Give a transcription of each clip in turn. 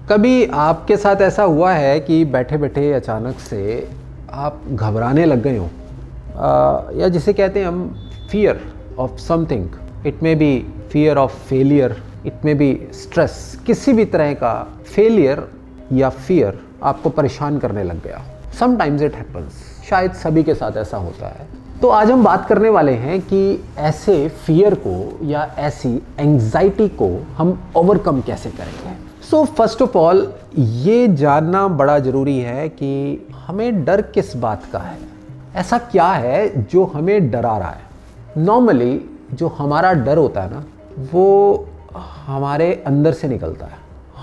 कभी आपके साथ ऐसा हुआ है कि बैठे बैठे अचानक से आप घबराने लग गए हो, या जिसे कहते हैं हम fear of something. It may be fear of failure, it may be stress, किसी भी तरह का फेलियर या फियर आपको परेशान करने लग गया। समटाइम्स इट हैपन्स, शायद सभी के साथ ऐसा होता है। तो आज हम बात करने वाले हैं कि ऐसे फियर को या ऐसी एंग्जाइटी को हम ओवरकम कैसे करेंगे। सो फर्स्ट ऑफ ऑल ये जानना बड़ा ज़रूरी है कि हमें डर किस बात का है, ऐसा क्या है जो हमें डरा रहा है। नॉर्मली जो हमारा डर होता है ना, वो हमारे अंदर से निकलता है।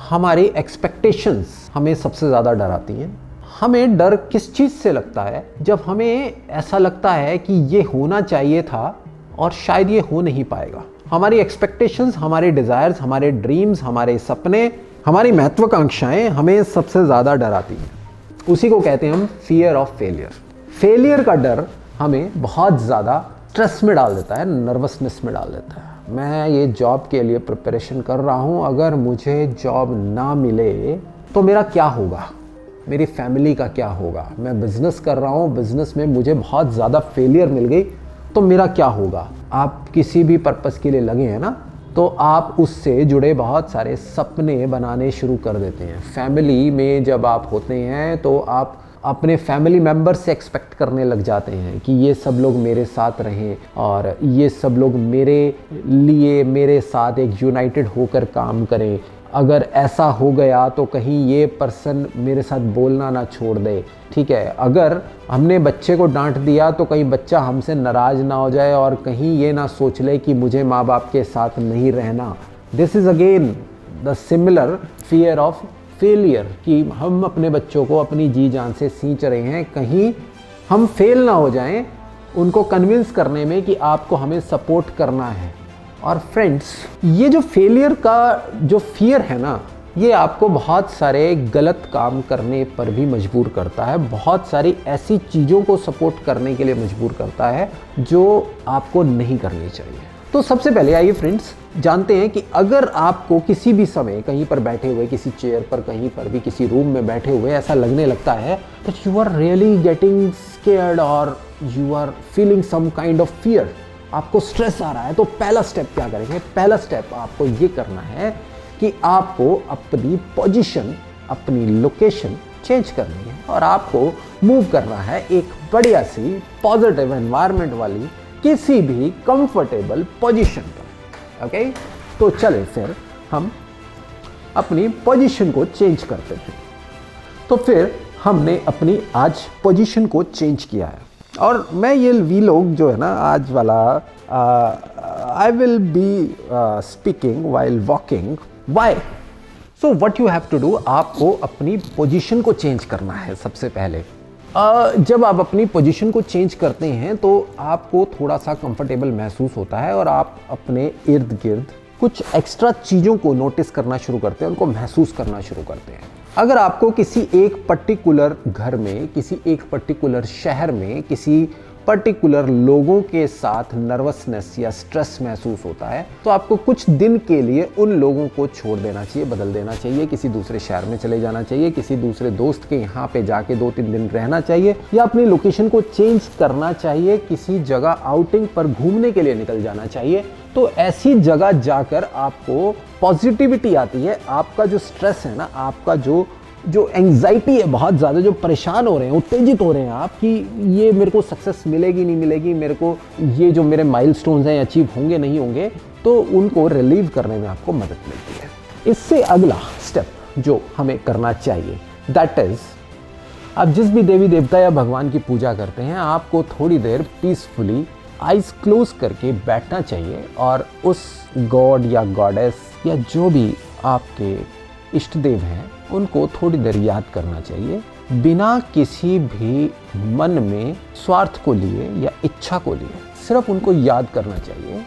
हमारी एक्सपेक्टेशंस हमें सबसे ज़्यादा डराती हैं। हमें डर किस चीज़ से लगता है? जब हमें ऐसा लगता है कि ये होना चाहिए था और शायद ये हो नहीं पाएगा। हमारी एक्सपेक्टेशंस, हमारे डिज़ायर्स, हमारे ड्रीम्स, हमारे सपने, हमारी महत्वाकांक्षाएं हमें सबसे ज़्यादा डराती हैं। उसी को कहते हैं हम फियर ऑफ फेलियर। फेलियर का डर हमें बहुत ज़्यादा स्ट्रेस में डाल देता है, नर्वसनेस में डाल देता है। मैं ये जॉब के लिए प्रिपरेशन कर रहा हूँ, अगर मुझे जॉब ना मिले तो मेरा क्या होगा, मेरी फैमिली का क्या होगा। मैं बिज़नेस कर रहा हूँ, बिज़नेस में मुझे बहुत ज़्यादा फेलियर मिल गई तो मेरा क्या होगा। आप किसी भी पर्पज़ के लिए लगे हैं ना, तो आप उससे जुड़े बहुत सारे सपने बनाने शुरू कर देते हैं। फैमिली में जब आप होते हैं तो आप अपने फैमिली मेम्बर से एक्सपेक्ट करने लग जाते हैं कि ये सब लोग मेरे साथ रहें और ये सब लोग मेरे लिए मेरे साथ एक यूनाइटेड होकर काम करें। अगर ऐसा हो गया तो कहीं ये पर्सन मेरे साथ बोलना ना छोड़ दे, ठीक है। अगर हमने बच्चे को डांट दिया तो कहीं बच्चा हमसे नाराज़ ना हो जाए और कहीं ये ना सोच ले कि मुझे माँ बाप के साथ नहीं रहना। This is again the similar fear of failure, कि हम अपने बच्चों को अपनी जी जान से सींच रहे हैं, कहीं हम फेल ना हो जाएं उनको कन्विंस करने में कि आपको हमें सपोर्ट करना है। और फ्रेंड्स, ये जो फेलियर का जो फियर है ना, ये आपको बहुत सारे गलत काम करने पर भी मजबूर करता है, बहुत सारी ऐसी चीज़ों को सपोर्ट करने के लिए मजबूर करता है जो आपको नहीं करनी चाहिए। तो सबसे पहले आइए फ्रेंड्स जानते हैं कि अगर आपको किसी भी समय कहीं पर बैठे हुए, किसी चेयर पर, कहीं पर भी किसी रूम में बैठे हुए ऐसा लगने लगता है that you are really getting scared और you are feeling some kind of fear, आपको स्ट्रेस आ रहा है, तो पहला स्टेप क्या करेंगे? पहला स्टेप आपको ये करना है कि आपको अपनी पोजीशन, अपनी लोकेशन चेंज करनी है और आपको मूव करना है एक बढ़िया सी पॉजिटिव एनवायरनमेंट वाली किसी भी कंफर्टेबल पोजीशन पर। ओके, तो चले फिर हम अपनी पोजीशन को चेंज करते हैं। तो फिर हमने अपनी आज पोजीशन को चेंज किया है और मैं ये वीलॉग जो है ना आज वाला, I will be speaking while walking. Why? So what you have to do, आपको अपनी पोजीशन को चेंज करना है सबसे पहले। जब आप अपनी पोजीशन को चेंज करते हैं तो आपको थोड़ा सा कंफर्टेबल महसूस होता है और आप अपने इर्द गिर्द कुछ एक्स्ट्रा चीज़ों को नोटिस करना शुरू करते हैं, उनको महसूस करना शुरू करते हैं। अगर आपको किसी एक पर्टिकुलर घर में, किसी एक पर्टिकुलर शहर में, किसी पर्टिकुलर लोगों के साथ नर्वसनेस या स्ट्रेस महसूस होता है तो आपको कुछ दिन के लिए उन लोगों को छोड़ देना चाहिए, बदल देना चाहिए, किसी दूसरे शहर में चले जाना चाहिए, किसी दूसरे दोस्त के यहाँ पे जाके 2-3 दिन रहना चाहिए या अपनी लोकेशन को चेंज करना चाहिए, किसी जगह आउटिंग पर घूमने के लिए निकल जाना चाहिए। तो ऐसी जगह जाकर आपको पॉजिटिविटी आती है, आपका जो स्ट्रेस है ना, आपका जो एंग्जाइटी है बहुत ज़्यादा, जो परेशान हो रहे हैं, उत्तेजित हो रहे हैं आप कि ये मेरे को सक्सेस मिलेगी नहीं मिलेगी, मेरे को ये जो मेरे माइलस्टोन्स हैं अचीव होंगे नहीं होंगे, तो उनको रिलीव करने में आपको मदद मिलती है। इससे अगला स्टेप जो हमें करना चाहिए दैट इज़, आप जिस भी देवी देवता या भगवान की पूजा करते हैं आपको थोड़ी देर पीसफुली आइज़ क्लोज करके बैठना चाहिए और उस गॉड या गॉडेस या जो भी आपके इष्ट देव हैं उनको थोड़ी देर याद करना चाहिए, बिना किसी भी मन में स्वार्थ को लिए या इच्छा को लिए। सिर्फ उनको याद करना चाहिए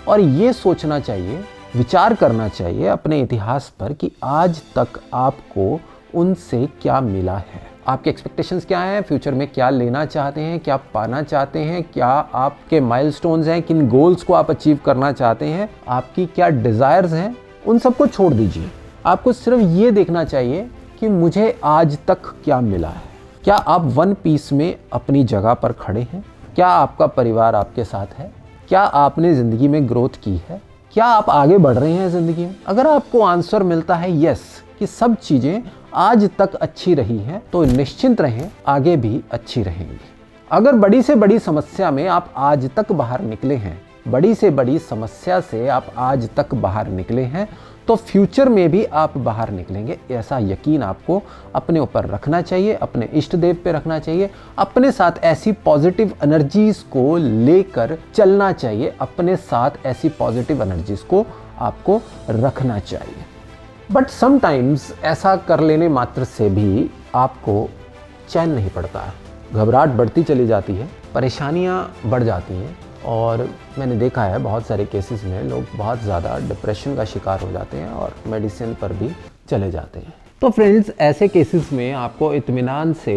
और ये सोचना चाहिए, विचार करना चाहिए अपने इतिहास पर कि आज तक आपको उनसे क्या मिला है, आपके एक्सपेक्टेशंस क्या हैं, फ्यूचर में क्या लेना चाहते हैं, क्या पाना चाहते हैं, क्या आपके माइलस्टोन्स हैं, किन गोल्स को आप अचीव करना चाहते हैं, आपकी क्या डिज़ायर्स हैं, उन सबको छोड़ दीजिए। आपको सिर्फ ये देखना चाहिए कि मुझे आज तक क्या मिला है। क्या आप वन पीस में अपनी जगह पर खड़े हैं? क्या आपका परिवार आपके साथ है? क्या आपने ज़िंदगी में ग्रोथ की है? क्या आप आगे बढ़ रहे हैं ज़िंदगी में? अगर आपको आंसर मिलता है यस कि सब चीज़ें आज तक अच्छी रही हैं, तो निश्चिंत रहें, आगे भी अच्छी रहेंगी। अगर बड़ी से बड़ी समस्या में आप आज तक बाहर निकले हैं, बड़ी से बड़ी समस्या से आप आज तक बाहर निकले हैं, तो फ्यूचर में भी आप बाहर निकलेंगे, ऐसा यकीन आपको अपने ऊपर रखना चाहिए, अपने इष्ट देव पे रखना चाहिए, अपने साथ ऐसी पॉजिटिव एनर्जीज को लेकर चलना चाहिए, अपने साथ ऐसी पॉजिटिव एनर्जीज को आपको रखना चाहिए। बट समटाइम्स ऐसा कर लेने मात्र से भी आपको चैन नहीं पड़ता है, घबराहट बढ़ती चली जाती है, परेशानियाँ बढ़ जाती हैं, और मैंने देखा है बहुत सारे केसेस में लोग बहुत ज़्यादा डिप्रेशन का शिकार हो जाते हैं और मेडिसिन पर भी चले जाते हैं। तो फ्रेंड्स, ऐसे केसेस में आपको इत्मीनान से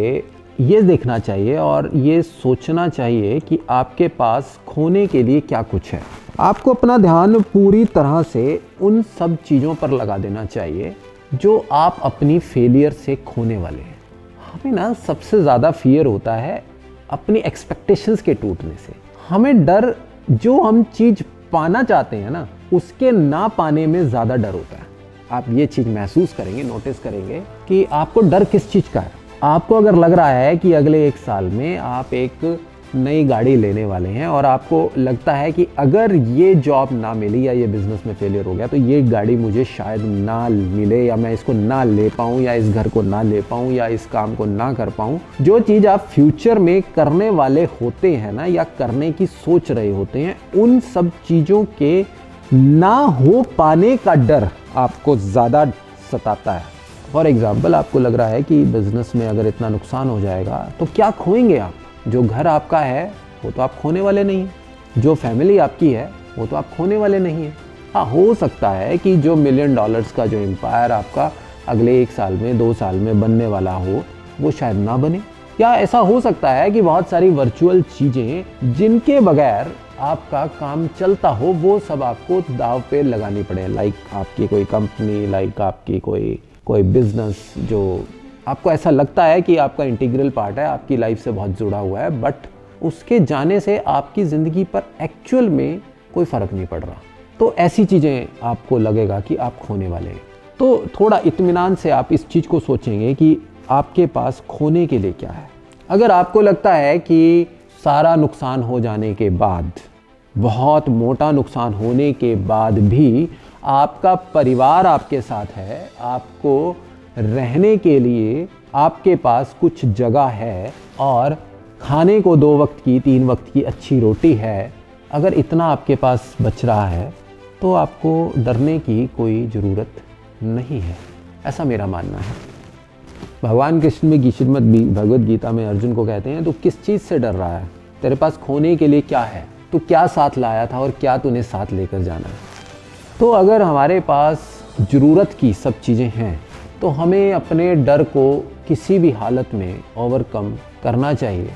ये देखना चाहिए और ये सोचना चाहिए कि आपके पास खोने के लिए क्या कुछ है। आपको अपना ध्यान पूरी तरह से उन सब चीज़ों पर लगा देना चाहिए जो आप अपनी फेलियर से खोने वाले हैं। हमें ना सबसे ज़्यादा फियर होता है अपनी एक्सपेक्टेशंस के टूटने से। हमें डर, जो हम चीज़ पाना चाहते हैं ना, उसके ना पाने में ज़्यादा डर होता है। आप ये चीज़ महसूस करेंगे, नोटिस करेंगे कि आपको डर किस चीज़ का है। आपको अगर लग रहा है कि अगले 1 साल में आप एक नई गाड़ी लेने वाले हैं और आपको लगता है कि अगर ये जॉब ना मिली या ये बिज़नेस में फेलियर हो गया तो ये गाड़ी मुझे शायद ना मिले, या मैं इसको ना ले पाऊँ, या इस घर को ना ले पाऊँ, या इस काम को ना कर पाऊँ। जो चीज़ आप फ्यूचर में करने वाले होते हैं ना, या करने की सोच रहे होते हैं, उन सब चीज़ों के ना हो पाने का डर आपको ज़्यादा सताता है। फॉर एग्ज़ाम्पल, आपको लग रहा है कि बिज़नेस में अगर इतना नुकसान हो जाएगा तो क्या खोएंगे आप? जो घर आपका है वो तो आप खोने वाले नहीं हैं, जो फैमिली आपकी है वो तो आप खोने वाले नहीं हैं। हाँ, हो सकता है कि जो $1 मिलियन का जो एम्पायर आपका अगले 1 साल में 2 साल में बनने वाला हो वो शायद ना बने, या ऐसा हो सकता है कि बहुत सारी वर्चुअल चीज़ें जिनके बगैर आपका काम चलता हो वो सब आपको दाव पे लगानी पड़े। लाइक आपकी कोई कंपनी, लाइक आपकी कोई बिजनेस जो आपको ऐसा लगता है कि आपका इंटीग्रल पार्ट है, आपकी लाइफ से बहुत जुड़ा हुआ है, बट उसके जाने से आपकी ज़िंदगी पर एक्चुअल में कोई फ़र्क नहीं पड़ रहा। तो ऐसी चीज़ें आपको लगेगा कि आप खोने वाले हैं। तो थोड़ा इत्मीनान से आप इस चीज़ को सोचेंगे कि आपके पास खोने के लिए क्या है। अगर आपको लगता है कि सारा नुकसान हो जाने के बाद, बहुत मोटा नुकसान होने के बाद भी आपका परिवार आपके साथ है, आपको रहने के लिए आपके पास कुछ जगह है, और खाने को 2 वक्त की 3 वक्त की अच्छी रोटी है, अगर इतना आपके पास बच रहा है तो आपको डरने की कोई ज़रूरत नहीं है, ऐसा मेरा मानना है। भगवान कृष्ण में श्रीमद् भगवद गीता में अर्जुन को कहते हैं, तो किस चीज़ से डर रहा है? तेरे पास खोने के लिए क्या है? तू क्या साथ लाया था और क्या तूने साथ लेकर जाना है? तो अगर हमारे पास ज़रूरत की सब चीज़ें हैं तो हमें अपने डर को किसी भी हालत में ओवरकम करना चाहिए।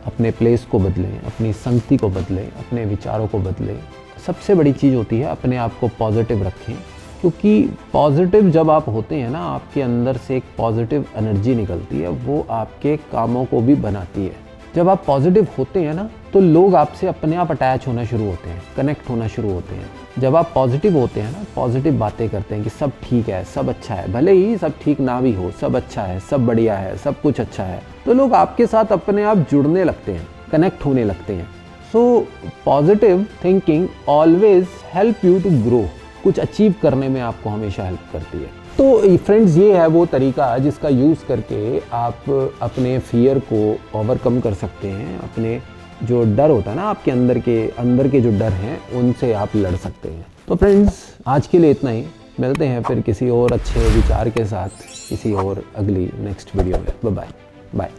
अपने प्लेस को बदलें, अपनी संगति को बदलें, अपने विचारों को बदलें। सबसे बड़ी चीज़ होती है अपने आप को पॉजिटिव रखें, क्योंकि पॉजिटिव जब आप होते हैं ना, आपके अंदर से एक पॉजिटिव एनर्जी निकलती है, वो आपके कामों को भी बनाती है। जब आप पॉजिटिव होते हैं ना, तो लोग आपसे अपने आप अटैच होना शुरू होते हैं, कनेक्ट होना शुरू होते हैं। जब आप पॉजिटिव होते हैं ना, पॉजिटिव बातें करते हैं कि सब ठीक है, सब अच्छा है, भले ही सब ठीक ना भी हो, सब अच्छा है, सब बढ़िया है, सब कुछ अच्छा है, तो लोग आपके साथ अपने आप जुड़ने लगते हैं, कनेक्ट होने लगते हैं। So positive thinking always help you to grow, कुछ अचीव करने में आपको हमेशा हेल्प करती है। तो फ्रेंड्स, ये है वो तरीका जिसका यूज़ करके आप अपने फियर को ओवरकम कर सकते हैं। अपने जो डर होता है ना, आपके अंदर के जो डर हैं, उनसे आप लड़ सकते हैं। तो फ्रेंड्स, आज के लिए इतना ही। मिलते हैं फिर किसी और अच्छे विचार के साथ किसी और अगली नेक्स्ट वीडियो में। Bye bye.